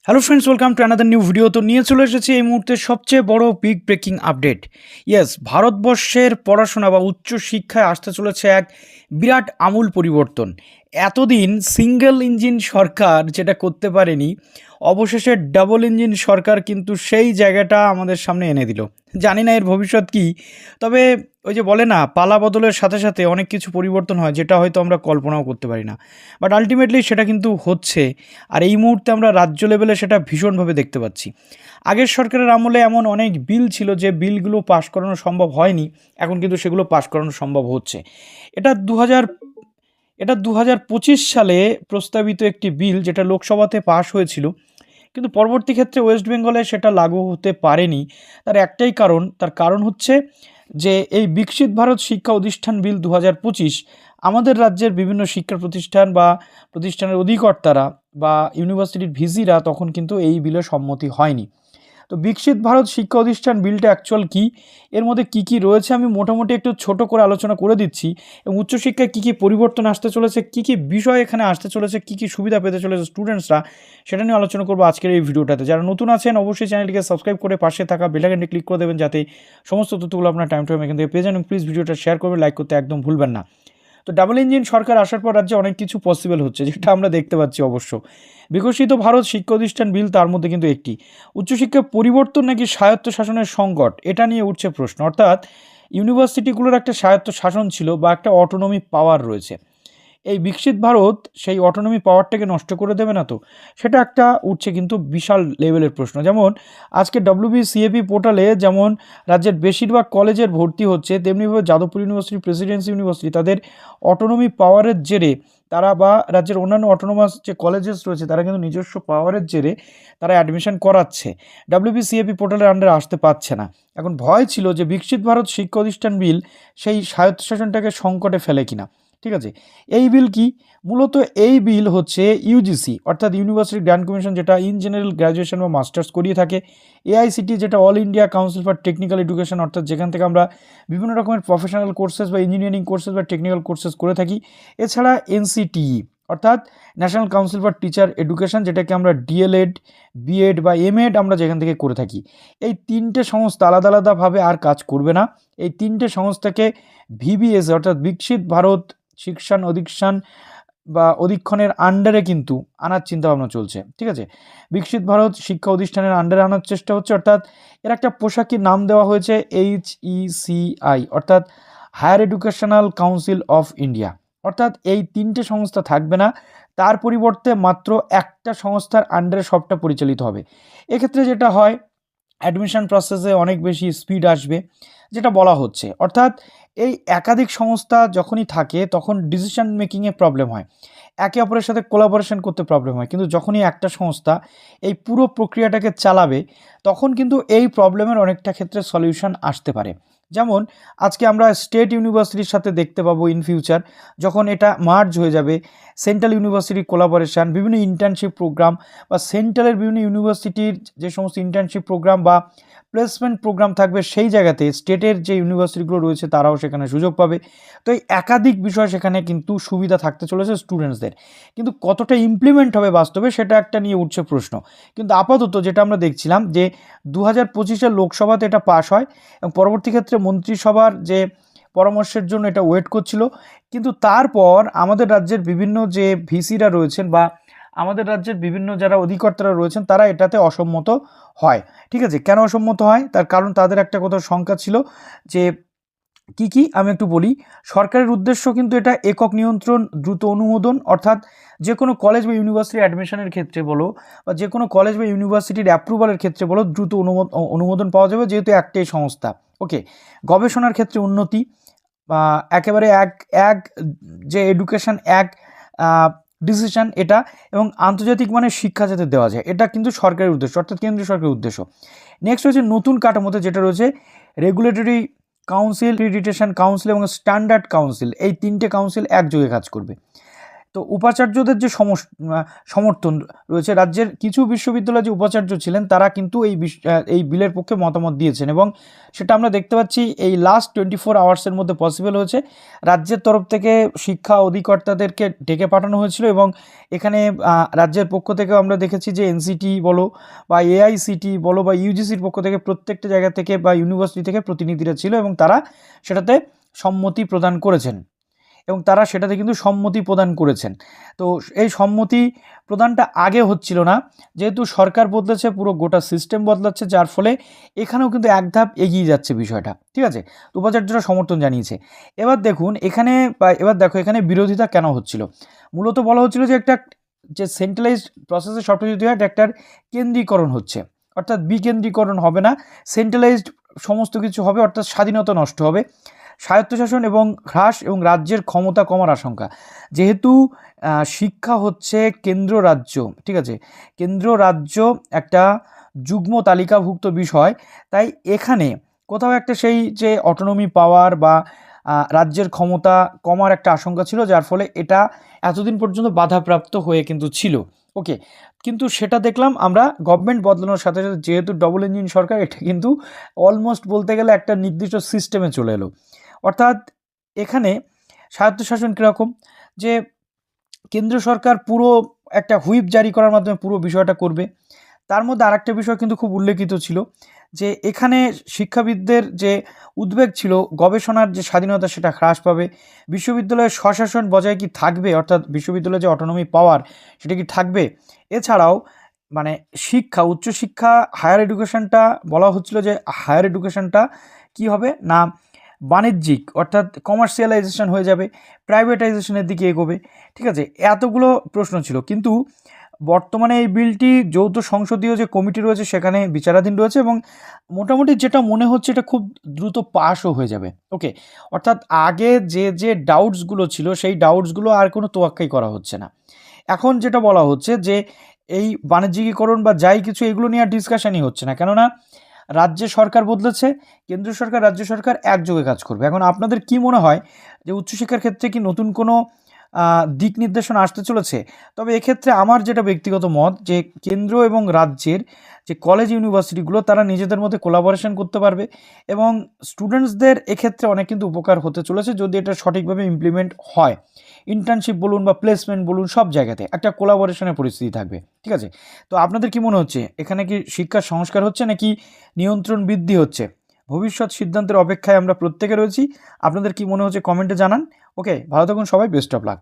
Hello friends, welcome to another new video. তো নিয়ে চলে এসেছি এই মুহূর্তে সবচেয়ে বড় বিগ ব্রেকিং আপডেট। ইয়েস, ভারতবর্ষের পড়াশোনা বা উচ্চ শিক্ষায় আসতে চলেছে এক বিরাট আমূল পরিবর্তন। এতদিন সিঙ্গেল ইঞ্জিন সরকার যেটা করতে পারেনি, অবশেষে ডাবল ইঞ্জিন সরকার কিন্তু সেই জায়গাটা আমাদের সামনে এনে দিল। জানি না এর ভবিষ্যৎ কী, তবে ওই যে বলে না, পালা বদলের সাথে সাথে অনেক কিছু পরিবর্তন হয় যেটা হয়তো আমরা কল্পনাও করতে পারি না, বাট আলটিমেটলি সেটা কিন্তু হচ্ছে। আর এই মুহূর্তে আমরা রাজ্য লেভেলে সেটা ভীষণভাবে দেখতে পাচ্ছি। আগের সরকারের আমলে এমন অনেক বিল ছিল যে বিলগুলো পাশ করানো সম্ভব হয়নি, এখন কিন্তু সেগুলো পাশ করানো সম্ভব হচ্ছে। এটা 2025 সালে প্রস্তাবিত একটি বিল, যেটা লোকসভাতে পাশ হয়েছিল, কিন্তু পরবর্তী ক্ষেত্রে ওয়েস্ট বেঙ্গলে সেটা লাগু হতে পারেনি। তার কারণ হচ্ছে যে এই বিকশিত ভারত শিক্ষা অধিষ্ঠান বিল 2025 আমাদের রাজ্যের বিভিন্ন শিক্ষা প্রতিষ্ঠান বা প্রতিষ্ঠানের অধিকর্তারা বা ইউনিভার্সিটির ভিসিরা তখন কিন্তু এই বিলে সম্মতি হয়নি। তো বিকশিত ভারত শিক্ষা অধিষ্ঠান বিলটা অ্যাকচুয়াল কী, এর মধ্যে কী কী রয়েছে আমি মোটামুটি একটু ছোট করে আলোচনা করে দিচ্ছি, এবং উচ্চশিক্ষায় কী কী পরিবর্তন আসতে চলেছে, কী কী বিষয় এখানে আসতে চলেছে, কী কী সুবিধা পেতে চলেছে স্টুডেন্টসরা, সেটা নিয়ে আলোচনা করবো আজকের এই ভিডিওটাতে। যারা নতুন আছেন অবশ্যই চ্যানেলটিকে সাবস্ক্রাইব করে পাশে থাকা বেল আইকনটি ক্লিক করে দেবেন, যাতে সমস্ত তথ্যগুলো আপনার টাইম টু টাইম এখান থেকে পেয়ে যান। প্লিজ ভিডিওটা শেয়ার করবেন, লাইক করতে একদম ভুলবেন না। তো ডাবল ইঞ্জিন সরকার আসার পর রাজ্যে অনেক কিছু পসিবল হচ্ছে, যেটা আমরা দেখতে পাচ্ছি। অবশ্য বিকশিত ভারত শিক্ষা অধিষ্ঠান বিল তার মধ্যে কিন্তু একটি। উচ্চশিক্ষা পরিবর্তন নাকি স্বায়ত্ত শাসনের সংকট, এটা নিয়ে উঠছে প্রশ্ন। অর্থাৎ ইউনিভার্সিটিগুলোর একটা স্বায়ত্ত শাসন ছিল বা একটা অটোনমি পাওয়ার রয়েছে, এই বিকশিত ভারত সেই অটোনমি পাওয়ারটাকে নষ্ট করে দেবে না তো, সেটা একটা উঠছে কিন্তু বিশাল লেভেলের প্রশ্ন। যেমন আজকে WBCAP পোর্টালে যেমন রাজ্যের বেশিরভাগ কলেজের ভর্তি হচ্ছে, তেমনিভাবে যাদবপুর ইউনিভার্সিটি, প্রেসিডেন্সি ইউনিভার্সিটি তাদের অটোনমি পাওয়ারের জেরে তারা, বা রাজ্যের অন্যান্য অটোনোমাস যে কলেজেস রয়েছে তারা কিন্তু নিজস্ব পাওয়ারের জেরে তারা অ্যাডমিশন করাচ্ছে, WBCAP পোর্টালের আন্ডারে আসতে পারছে না। এখন ভয় ছিল যে বিকশিত ভারত শিক্ষা অধিষ্ঠান বিল সেই স্বায়ত্তশাসনটাকে সংকটে ফেলে কিনা। ঠিক আছে, এই বিল কি? মূলত এই বিল হচ্ছে ইউজিসি অর্থাৎ ইউনিভার্সিটি গ্র্যান্ড কমিশন, যেটা ইন জেনারেল গ্র্যাজুয়েশন বা মাস্টার্স করিয়ে থাকে, AICTE যেটা all India council for technical education, অর্থাৎ যেখান থেকে আমরা বিভিন্ন রকমের প্রফেশনাল কোর্সেস বা ইঞ্জিনিয়ারিং কোর্সেস বা টেকনিক্যাল কোর্সেস করে থাকি, এছাড়া NCTE অর্থাৎ national council for teacher education, যেটাকে আমরা DLED, BEd বা MAd আমরা যেখান থেকে করে থাকি। এই তিনটে সংস্থা আলাদা আলাদাভাবে আর কাজ করবে না। এই তিনটে সংস্থাকে VBS অর্থাৎ বিকশিত ভারত শিক্ষান অধিষ্ঠান বা অধীক্ষণের আন্ডারে কিন্তু আনার চিন্তাভাবনা চলছে। ঠিক আছে, বিকশিত ভারত শিক্ষা অধিষ্ঠানের আন্ডারে আনার চেষ্টা হচ্ছে, অর্থাৎ এর একটা পোশাকি নাম দেওয়া হয়েছে HECI অর্থাৎ higher educational council of India. অর্থাৎ এই তিনটে সংস্থা থাকবে না, তার পরিবর্তে মাত্র একটা সংস্থার আন্ডারে সবটা পরিচালিত হবে। এক্ষেত্রে যেটা হয়, অ্যাডমিশন প্রসেসে অনেক বেশি স্পিড আসবে, যেটা বলা হচ্ছে। অর্থাৎ এই একাধিক সংস্থা যখনই থাকে তখন ডিসিশন মেকিংয়ে প্রবলেম হয়, একে অপরের সাথে কোলাবোরেশন করতে প্রবলেম হয়, কিন্তু যখনই একটা সংস্থা এই পুরো প্রক্রিয়াটাকে চালাবে তখন কিন্তু এই প্রবলেমের অনেকটা ক্ষেত্রে সলিউশন আসতে পারে। যেমন আজকে আমরা স্টেট ইউনিভার্সিটির সাথে দেখতে পাবো ইন ফিউচার, যখন এটা মার্জ হয়ে যাবে, সেন্ট্রাল ইউনিভার্সিটি কোলাবোরেশন, বিভিন্ন ইন্টার্নশিপ প্রোগ্রাম বা সেন্ট্রালের বিভিন্ন ইউনিভার্সিটির যে সমস্ত ইন্টার্নশিপ প্রোগ্রাম বা প্লেসমেন্ট প্রোগ্রাম থাকবে, সেই জায়গাতে স্টেটের যে ইউনিভার্সিটিগুলো রয়েছে তারাও সেখানে সুযোগ পাবে। তো এই একাধিক বিষয় সেখানে কিন্তু সুবিধা থাকতে চলেছে স্টুডেন্টসদের, কিন্তু কতটা ইমপ্লিমেন্ট হবে বাস্তবে সেটা একটা নিয়ে উঠছে প্রশ্ন। কিন্তু আপাতত যেটা আমরা দেখছিলাম যে 2025-এর লোকসভাতে এটা পাস হয়, এবং পরবর্তী ক্ষেত্রে মন্ত্রিসভার যে পরামর্শের জন্য এটা ওয়েট করছিল, কিন্তু তারপর আমাদের রাজ্যের বিভিন্ন যে ভিসিরা রয়েছেন বা আমাদের রাজ্যের বিভিন্ন যারা অধিকর্তারা রয়েছেন তারা এটাতে অসম্মত হয়। ঠিক আছে, কেন অসম্মত হয় তার কারণ তাদের একটা কোথাও শঙ্কা ছিল যে কি আমি একটু বলি। সরকারের উদ্দেশ্য কিন্তু এটা একক নিয়ন্ত্রণ, দ্রুত অনুমোদন, অর্থাৎ যে কোনো কলেজ বা ইউনিভার্সিটি অ্যাডমিশনের ক্ষেত্রে বলো বা যে কোনো কলেজ বা ইউনিভার্সিটির অ্যাপ্রুভালের ক্ষেত্রে বলো, দ্রুত অনুমোদন পাওয়া যাবে, যেহেতু একটাই সংস্থা। ওকে, গবেষণার ক্ষেত্রে উন্নতি বা একেবারে এক এক যে এডুকেশন এক ডিসিশন এটা, এবং আন্তর্জাতিক মানের শিক্ষা যাতে দেওয়া যায়, এটা কিন্তু সরকারের উদ্দেশ্য, অর্থাৎ কেন্দ্রীয় সরকারের উদ্দেশ্য। নেক্সট হচ্ছে নতুন কাঠামোতে যেটা রয়েছে রেগুলেটরি কাউন্সিল, ক্রেডিটেশন কাউন্সিল এবং স্ট্যান্ডার্ড কাউন্সিল, এই তিনটে কাউন্সিল একযোগে কাজ করবে। তো উপাচার্যদের যে সমর্থন রয়েছে, রাজ্যের কিছু বিশ্ববিদ্যালয়ে যে উপাচার্য ছিলেন তারা কিন্তু এই বিলের পক্ষে মতামত দিয়েছেন, এবং সেটা আমরা দেখতে পাচ্ছি এই লাস্ট 24 আওয়ার্সের মধ্যে পসিবল হয়েছে। রাজ্যের তরফ থেকে শিক্ষা অধিকর্তাদেরকে ডেকে পাঠানো হয়েছিল, এবং এখানে রাজ্যের পক্ষ থেকেও আমরা দেখেছি যে এনসিটি বলো বা এআইসিটি বলো বা ইউজিসির পক্ষ থেকে প্রত্যেকটা জায়গা থেকে বা ইউনিভার্সিটি থেকে প্রতিনিধিরা ছিল, এবং তারা সেটাতে সম্মতি প্রদান করেছেন, এবং তারা সেটাতে কিন্তু সম্মতি প্রদান করেছেন। তো এই সম্মতি প্রদানটা আগে হচ্ছিল না, যেহেতু সরকার বদলেছে, পুরো গোটা সিস্টেম বদলাচ্ছে, যার ফলে এখানেও কিন্তু এক ধাপ এগিয়ে যাচ্ছে বিষয়টা, ঠিক আছে। উপাচার্যরা সমর্থন জানিয়েছে। এবার দেখুন এখানে, এবার দেখো এখানে বিরোধিতা কেন হচ্ছিল। মূলত বলা হচ্ছিল যে একটা যে সেন্ট্রালাইজড প্রসেসে সবটা যদি হয়, একটা কেন্দ্রীকরণ হচ্ছে, অর্থাৎ বিকেন্দ্রীকরণ হবে না, সেন্ট্রালাইজড সমস্ত কিছু হবে, অর্থাৎ স্বাধীনতা নষ্ট হবে, স্বায়ত্তশাসন এবং হ্রাস এবং রাজ্যের ক্ষমতা কমার আশঙ্কা। যেহেতু শিক্ষা হচ্ছে কেন্দ্র রাজ্য, ঠিক আছে, কেন্দ্র রাজ্য একটা যুগ্ম তালিকাভুক্ত বিষয়, তাই এখানে কোথাও একটা সেই যে অটোনমি পাওয়ার বা রাজ্যের ক্ষমতা কমার একটা আশঙ্কা ছিল, যার ফলে এটা এতদিন পর্যন্ত বাধাপ্রাপ্ত হয়ে কিন্তু ছিল। ওকে, কিন্তু সেটা দেখলাম আমরা গভর্নমেন্ট বদলানোর সাথে সাথে, যেহেতু ডবল ইঞ্জিন সরকার, এটা কিন্তু অলমোস্ট বলতে গেলে একটা নির্দিষ্ট সিস্টেমে চলে এলো। অর্থাৎ এখানে স্বায়ত্তশাসন কীরকম, যে কেন্দ্র সরকার পুরো একটা হুইপ জারি করার মাধ্যমে পুরো বিষয়টা করবে। তার মধ্যে আরেকটা বিষয় কিন্তু খুব উল্লেখিত ছিল, যে এখানে শিক্ষাবিদদের যে উদ্বেগ ছিল, গবেষণার যে স্বাধীনতা সেটা হ্রাস পাবে, বিশ্ববিদ্যালয়ের স্বশাসন বজায় কি থাকবে, অর্থাৎ বিশ্ববিদ্যালয়ের যে অটোনমি পাওয়ার সেটা কি থাকবে। এছাড়াও মানে শিক্ষা, উচ্চশিক্ষা, হায়ার এডুকেশনটা বলা হচ্ছিল যে হায়ার এডুকেশনটা কি হবে না, বাণিজ্যিক অর্থাৎ কমার্শিয়ালাইজেশন হয়ে যাবে, প্রাইভেটাইজেশনের দিকে এগোবে, ঠিক আছে। এতগুলো প্রশ্ন ছিল, কিন্তু বর্তমানে এই বিলটি যৌথ সংসদীয় যে কমিটি রয়েছে সেখানে বিচারাধীন রয়েছে, এবং মোটামুটি যেটা মনে হচ্ছে এটা খুব দ্রুত পাসও হয়ে যাবে। ওকে, অর্থাৎ আগে যে ডাউটসগুলো ছিল সেই ডাউটসগুলো আর কোনো তোয়াক্কাই করা হচ্ছে না। এখন যেটা বলা হচ্ছে যে এই বাণিজ্যিকীকরণ বা যাই কিছু, এগুলো নিয়ে আর ডিসকাশনই হচ্ছে না, কেননা রাজ্যে সরকার বদলেছে, কেন্দ্র সরকার রাজ্য সরকার একযোগে কাজ করবে। এখন আপনাদের কি মনে হয় যে উচ্চশিক্ষার ক্ষেত্রে কি নতুন কোনো দিক নির্দেশনা আসতে চলেছে? তবে এক্ষেত্রে আমার যেটা ব্যক্তিগত মত, যে কেন্দ্র এবং রাজ্যের যে কলেজ ইউনিভার্সিটিগুলো তারা নিজেদের মধ্যে কোলাবোরেশন করতে পারবে, এবং স্টুডেন্টসদের এক্ষেত্রে অনেক কিন্তু উপকার হতে চলেছে যদি এটা সঠিকভাবে ইমপ্লিমেন্ট হয়। ইন্টার্নশিপ বলুন বা প্লেসমেন্ট বলুন, সব জায়গাতে একটা কোলাবোরেশনের পরিস্থিতি থাকবে, ঠিক আছে। তো আপনাদের কি মনে হচ্ছে, এখানে কি শিক্ষার সংস্কার হচ্ছে নাকি নিয়ন্ত্রণ বৃদ্ধি হচ্ছে? ভবিষ্যৎ সিদ্ধান্তের অপেক্ষায় আমরা প্রত্যেকে রয়েছি। আপনাদের কি মনে হচ্ছে কমেন্টে জানান। ওকে, ভালো থাকুন সবাই, বেস্ট অফ লাক।